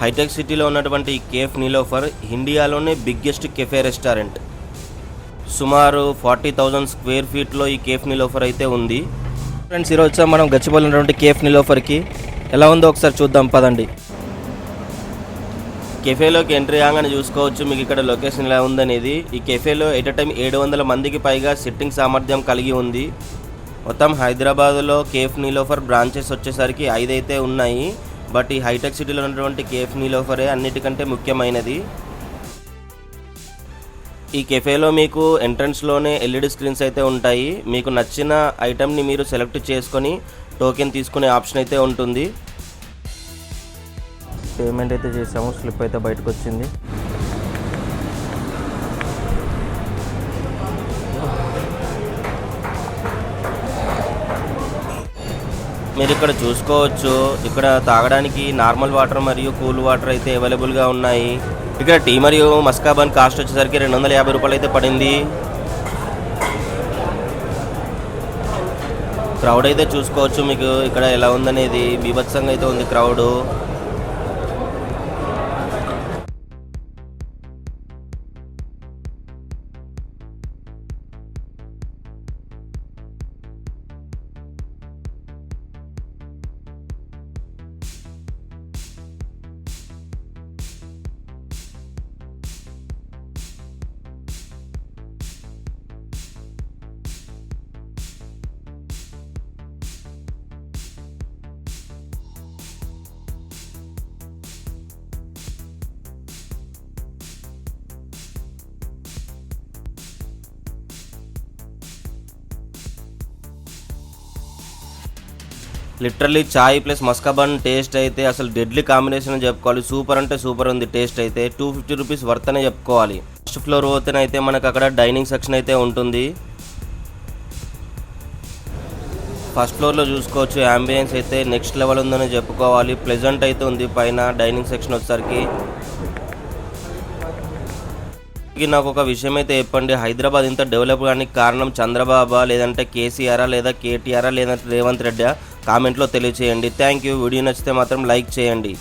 Hitech సిటీలో ఉన్నటువంటి ఈ కేఫ్ నీలోఫర్ ఇండియాలోనే బిగ్గెస్ట్ కెఫే రెస్టారెంట్. సుమారు 40,000 స్క్వేర్ ఫీట్లో ఈ కేఫ్ నీలోఫర్ అయితే ఉంది. ఫ్రెండ్స్, ఈరోజు మనం గచ్చిబౌలి ఉన్నటువంటి కేఫ్ నీలోఫర్కి ఎలా ఉందో ఒకసారి చూద్దాం పదండి. కెఫేలోకి ఎంట్రీ కాగానే చూసుకోవచ్చు మీకు ఇక్కడ లొకేషన్ ఎలా ఉందనేది. ఈ కెఫేలో ఎట్ టైం 700 మందికి పైగా సిట్టింగ్ సామర్థ్యం కలిగి ఉంది. మొత్తం హైదరాబాద్లో కేఫ్ నీలోఫర్ బ్రాంచెస్ వచ్చేసరికి 5 అయితే ఉన్నాయి. బట్ ఈ హైటెక్ సిటీలో ఉన్నటువంటి కేఫ్ నీలోఫరే అన్నిటికంటే ముఖ్యమైనది. ఈ కెఫేలో మీకు ఎంట్రన్స్లోనే ఎల్ఈడి స్క్రీన్స్ అయితే ఉంటాయి. మీకు నచ్చిన ఐటెంని మీరు సెలెక్ట్ చేసుకొని టోకెన్ తీసుకునే ఆప్షన్ అయితే ఉంటుంది. పేమెంట్ అయితే చేసాము, స్లిప్ అయితే బయటకు వచ్చింది. మీరు ఇక్కడ చూసుకోవచ్చు, ఇక్కడ తాగడానికి నార్మల్ వాటర్ మరియు కూల్ వాటర్ అయితే అవైలబుల్గా ఉన్నాయి. ఇక్కడ టీ మరియు మస్కాబన్ కాస్ట్ వచ్చేసరికి 250 రూపాయలు అయితే పడింది. క్రౌడ్ అయితే చూసుకోవచ్చు మీకు ఇక్కడ ఎలా ఉందనేది. బీభత్సంగా అయితే ఉంది క్రౌడ్. లిటరల్లీ చాయ్ ప్లస్ మస్కాబన్ టేస్ట్ అయితే అసలు డెడ్లీ కాంబినేషన్ అని చెప్పుకోవాలి. సూపర్ అంటే సూపర్ ఉంది టేస్ట్ అయితే. 250 రూపీస్ వర్త్ అనే చెప్పుకోవాలి. ఫస్ట్ ఫ్లోర్ పోతేనైతే మనకు అక్కడ డైనింగ్ సెక్షన్ అయితే ఉంటుంది. ఫస్ట్ ఫ్లోర్లో చూసుకోవచ్చు యాంబియన్స్ అయితే నెక్స్ట్ లెవెల్ ఉందని చెప్పుకోవాలి. ప్లెజెంట్ అయితే ఉంది పైన డైనింగ్ సెక్షన్ వచ్చేసరికి. నాకు ఒక విషయం అయితే చెప్పండి, హైదరాబాద్ ఇంత డెవలప్ కానికి కారణం చంద్రబాబా, లేదంటే కేసీఆరా, లేదా కేటీఆరా, లేదంటే రేవంత్ రెడ్డా? కామెంట్లో తెలియచేయండి. Thank you. వీడియో నచ్చితే మాత్రం లైక్ చేయండి.